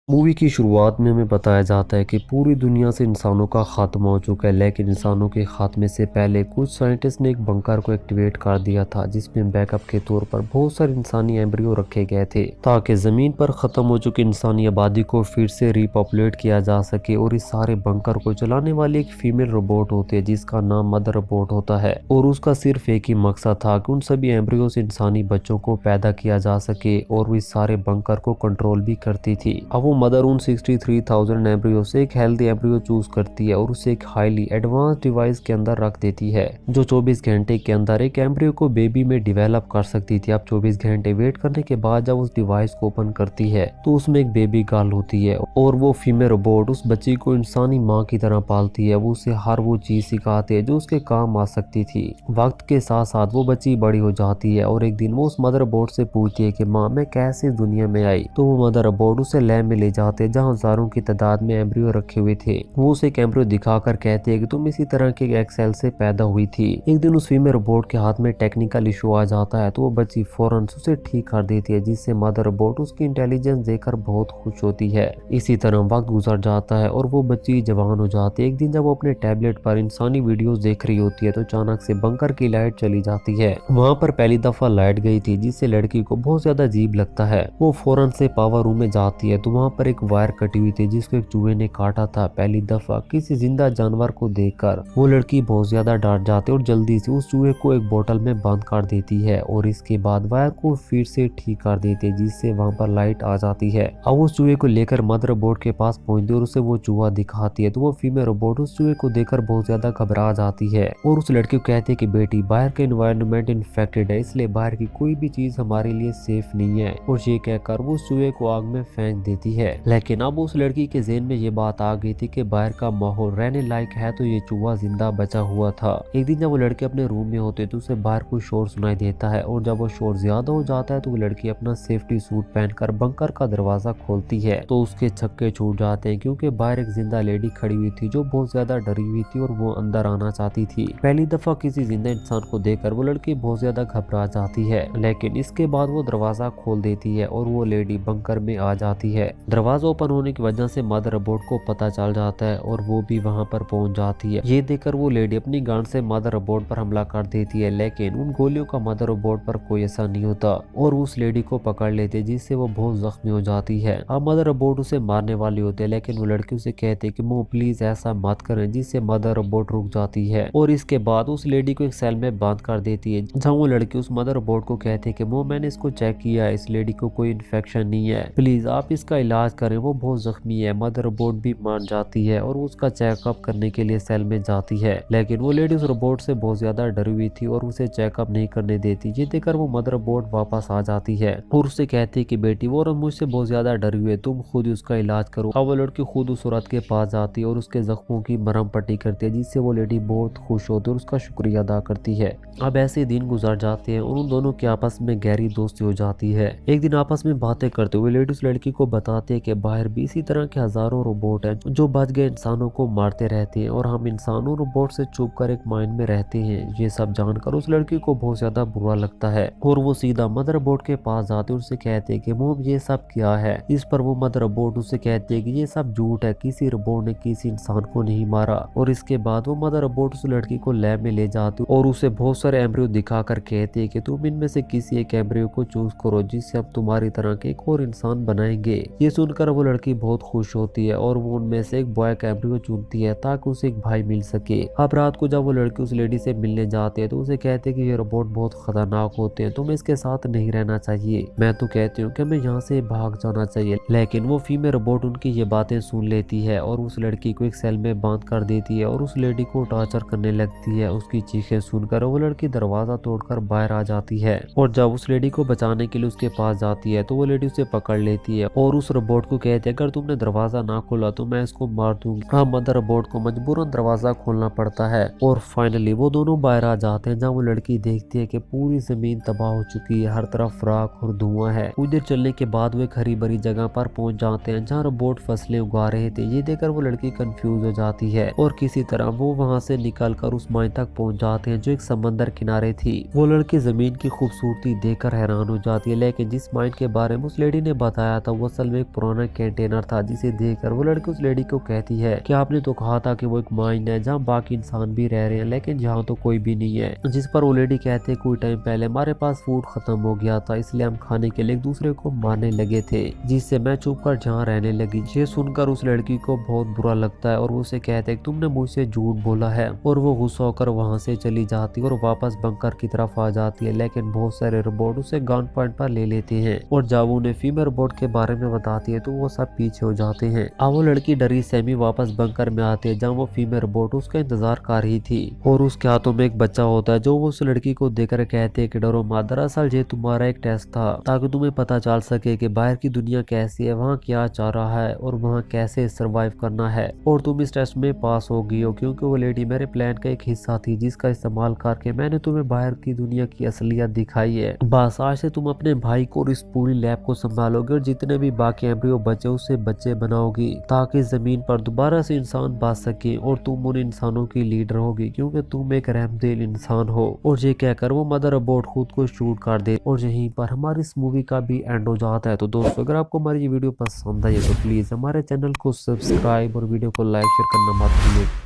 Movie की शुरुआत में हमें बताया जाता है कि पूरी दुनिया से इंसानों का खात्मा हो चुका है, लेकिन इंसानों के खात्मे से पहले कुछ साइंटिस्ट ने एक बंकर को एक्टिवेट कर दिया था, जिसमें बैकअप के तौर पर बहुत सारे इंसानी एम्ब्रियो रखे गए थे ताकि जमीन पर खत्म हो चुकी इंसानी आबादी को फिर से रिपॉपुलेट किया जा सके। और इस सारे बंकर को चलाने वाली एक फीमेल रोबोट होती है जिसका नाम मदर रोबोट होता है, और उसका सिर्फ एक ही मकसद था कि उन सभी एम्ब्रियो से इंसानी बच्चों को पैदा किया जा सके, और वो इस सारे बंकर को कंट्रोल भी करती थी। अब वो मदर उन 63,000 एम्ब्रियो से एक हेल्दी एम्ब्रियो चूज करती है और उसे एक हाईली एडवांस डिवाइस के अंदर रख देती है, जो 24 घंटे के अंदर एक एम्ब्रियो को बेबी में डेवलप कर सकती थी। अब 24 घंटे वेट करने के बाद जब उस डिवाइस को ओपन करती है तो उसमें एक बेबी गर्ल होती है, और वो फीमेल रोबोट उस बच्ची को इंसानी माँ की तरह पालती है। वो उसे हर वो चीज सिखाते है जो उसके काम आ सकती थी। वक्त के साथ साथ वो बच्ची बड़ी हो जाती है, और एक दिन वो उस मदर रोबोट से पूछती है कि माँ, मैं कैसे दुनिया में आई। तो वो मदर रोबोट उसे लैब में ले जाते हैं जहाँ हजारों की तादाद में एम्ब्रियो रखे हुए थे। वो उसे एक एम्ब्रियो दिखाकर कहते हैं कि तुम इसी तरह के एक सेल से पैदा हुई थी। एक दिन उस फीमेल रोबोट के हाथ में टेक्निकल इशू आ जाता है, तो वो बच्ची फौरन उसे ठीक कर देती है, जिससे मदर रोबोट उसकी इंटेलिजेंस देखकर बहुत खुश होती है। इसी तरह वक्त गुजर जाता है और वो बच्ची जवान हो जाती है। एक दिन जब वो अपने टैबलेट पर इंसानी वीडियोस देख रही होती है तो अचानक से बंकर की लाइट चली जाती है। वहाँ पर पहली दफा लाइट गई थी, जिससे लड़की को बहुत ज्यादा अजीब लगता है। वो फौरन से पावर रूम में जाती है तो वहाँ पर एक वायर कटी हुई थी जिसको एक चूहे ने काटा था। पहली दफा किसी जिंदा जानवर को देखकर वो लड़की बहुत ज्यादा डर जाती है और जल्दी से उस चूहे को एक बोतल में बंद कर देती है, और इसके बाद वायर को फिर से ठीक कर देती है, जिससे वहाँ पर लाइट आ जाती है। अब उस चूहे को लेकर मदर रोबोट के पास पहुंचती है और उसे वो चूहा दिखाती है, तो वो फीमेल रोबोट उस चूहे को देखकर बहुत ज्यादा घबरा जाती है और उस लड़की को कहती है कि बेटी, बाहर का एनवायरनमेंट इन्फेक्टेड है, इसलिए बाहर की कोई भी चीज हमारे लिए सेफ नहीं है। और ये कहकर वो उस चूहे को आग में फेंक देती है। लेकिन अब उस लड़की के ज़हन में ये बात आ गई थी कि बाहर का माहौल रहने लायक है, तो ये चूहा जिंदा बचा हुआ था। एक दिन जब वो लड़के अपने रूम में होते तो उसे बाहर कोई शोर सुनाई देता है, और जब वो शोर ज्यादा हो जाता है तो वो लड़की अपना सेफ्टी सूट पहनकर बंकर का दरवाजा खोलती है, तो उसके छक्के छूट जाते हैं क्योंकि बाहर एक जिंदा लेडी खड़ी हुई थी जो बहुत ज्यादा डरी हुई थी और वो अंदर आना चाहती थी। पहली दफा किसी जिंदा इंसान को देखकर वो लड़की बहुत ज्यादा घबरा जाती है, लेकिन इसके बाद वो दरवाजा खोल देती है और वो लेडी बंकर में आ जाती है। दरवाजा ओपन होने की वजह से मदर रोबोट को पता चल जाता है और वो भी वहां पर पहुंच जाती है। ये देखकर वो लेडी अपनी गन से मदर रोबोट पर हमला कर देती है, लेकिन उन गोलियों का मदर रोबोट पर कोई असर नहीं होता और उस लेडी को पकड़ लेते, जिससे वो बहुत जख्मी हो जाती है। अब मदर रोबोट उसे मारने वाली होती है, लेकिन वो लड़की उसे कहते कि मो प्लीज ऐसा मत करें, जिससे मदर रोबोट रुक जाती है। और इसके बाद उस लेडी को एक सेल में बंद कर देती है, जहाँ वो लड़की उस मदर रोबोट को कहते कि मो मैंने इसको चेक किया है, इस लेडी को कोई इन्फेक्शन नहीं है, प्लीज आप इसका इलाज करें, वो बहुत जख्मी है। मदर रोबोट भी मान जाती है और उसका चेकअप करने के लिए सेल में जाती है, लेकिन वो लेडी उस रोबोट से बहुत ज्यादा डरी हुई थी और उसे चेकअप नहीं करने देती। ये देखकर वो मदर रोबोट वापस आ जाती है और उससे कहती है कि बेटी, वो मुझसे बहुत ज्यादा डरी हुई है, तुम खुद ही उसका इलाज करो। अब वो लड़की खुद उस औरत के पास जाती है और उसके जख्मों की मरहम पट्टी करती है, जिससे वो लेडी बहुत खुश होती है और उसका शुक्रिया अदा करती है। अब ऐसे दिन गुजर जाते हैं और उन दोनों के आपस में गहरी दोस्ती हो जाती है। एक दिन आपस में बातें करते हुए लेडी उस लड़की को बताते हैं कि बाहर भी इसी तरह के हजारों रोबोट हैं जो बच गए इंसानों को मारते रहते हैं, और हम इंसानों रोबोट से छुप कर एक माइंड में रहते हैं। ये सब जानकर उस लड़की को बहुत ज्यादा बुरा लगता है और वो सीधा मदर रोबोट के पास जाते और उससे कहते हैं कि मोम ये सब क्या है। इस पर वो मदर रोबोट उससे कहते हैं कि ये सब झूठ है, किसी रोबोट ने किसी इंसान को नहीं मारा। और इसके बाद वो मदर रोबोट उस लड़की को लैब में ले जाती और उसे बहुत सारे एम्ब्रियो दिखाकर कहते हैं कि तुम इनमें से किसी एक एम्ब्रियो को चूज करो, जिससे हम तुम्हारी तरह के एक और इंसान बनाएंगे। ये सुनकर वो लड़की बहुत खुश होती है और वो उनमें से एक बॉय का एम्ब्रियो चुनती है ताकि उसे एक भाई मिल सके। अब रात को जब वो लड़की उस लेडी से मिलने जाती है तो उसे कहते हैं कि ये रोबोट बहुत खतरनाक होते हैं, तुम्हें इसके साथ नहीं रहना चाहिए। मैं तो कहती हूँ कि हमें यहाँ से भाग जाना चाहिए, लेकिन वो फीमेल रोबोट उनकी ये बातें सुन लेती है और उस लड़की को एक सेल में बंद कर देती है और उस लेडी को टॉर्चर करने लगती है। उसकी चीखें सुनकर वो लड़की दरवाजा तोड़कर बाहर आ जाती है, और जब उस लेडी को बचाने के लिए उसके पास जाती है तो वो लेडी उसे पकड़ लेती है और उस रोबोट को कहती है अगर तुमने दरवाजा ना खोला तो मैं इसको मार दूंगी। हाँ, मदर रोबोट को मजबूरन दरवाजा खोलना पड़ता है और फाइनली वो दोनों बाहर आ जाते हैं, जहाँ वो लड़की देखती है कि पूरी जमीन तबाह हो चुकी है, हर तरफ राख और धुआं है। उधर चलने के बाद वो एक हरी भरी जगह पर पहुंच जाते हैं जहाँ रोबोट फसलें उगा रहे थे। ये देखकर वो लड़की कंफ्यूज हो जाती है और किसी तरह वो वहाँ से निकलकर उस माइन तक पहुंच जाते हैं जो एक समंदर किनारे थी। वो लड़की जमीन की खूबसूरती देखकर हैरान हो जाती है, लेकिन जिस माइन के बारे में उस लेडी ने बताया था वो असल में एक पुराना कंटेनर था, जिसे देखकर वो लड़की उस लेडी को कहती है कि आपने तो कहा था कि वो एक माइन है जहाँ बाकी इंसान भी रह रहे हैं, लेकिन जहाँ तो कोई भी नहीं है। जिस पर वो लेडी कहते हैं कोई टाइम पहले हमारे पास फूड खत्म हो गया था, इसलिए हम खाने के लिए एक दूसरे को मारने लगे थे, जिससे मैं चुप कर जहाँ रहने लगी। ये सुनकर उस लड़की को बहुत बुरा लगता है और वो उसे कहते हैं तुमने मुझसे झूठ बोला है, और वो गुस्सा होकर वहाँ से चली जाती है और वापस बंकर की तरफ आ जाती है। लेकिन बहुत सारे रोबोट उसे गन पॉइंट पर ले लेते हैं और जब उन्हें फीमेल रोबोट के बारे में बताती है तो वो सब पीछे हो जाते हैं। अब वो लड़की डरी सहमी वापस बंकर में आती है जहाँ वो फीमेल रोबोट उसका इंतजार कर रही थी, और उसके हाथों में एक बच्चा होता है जो वो उस लड़की को देखकर कहते हैं कि डरो मत, दरअसल ये तुम्हारा एक टेस्ट था ताकि तुम्हें पता चल सके कि बाहर की दुनिया कैसी है, वहाँ क्या चाह रहा है और वहाँ कैसे सरवाइव करना है, और तुम इस टेस्ट में पास हो गई हो क्योंकि वो लेडी मेरे प्लान का एक हिस्सा थी जिसका इस्तेमाल करके मैंने तुम्हें बाहर की दुनिया की असलियत दिखाई है। बस आज से तुम अपने भाई को और इस पूरी लैब को संभालोगे और जितने भी बाकी एम्ब्रियो बचे उससे बच्चे बनाओगी ताकि जमीन पर दोबारा से इंसान बच सके और तुम उन इंसानों की लीडर होगी क्योंकि तुम एक रहमदिल इंसान हो। और ये कहकर वो मदर रोबोट खुद को शूट कर दे और यहीं पर हमारी इस मूवी का भी एंड हो जाता है। तो दोस्तों अगर आपको हमारी ये वीडियो पसंद आई है तो प्लीज हमारे चैनल को सब्सक्राइब और वीडियो को लाइक शेयर करना मत भूलिए।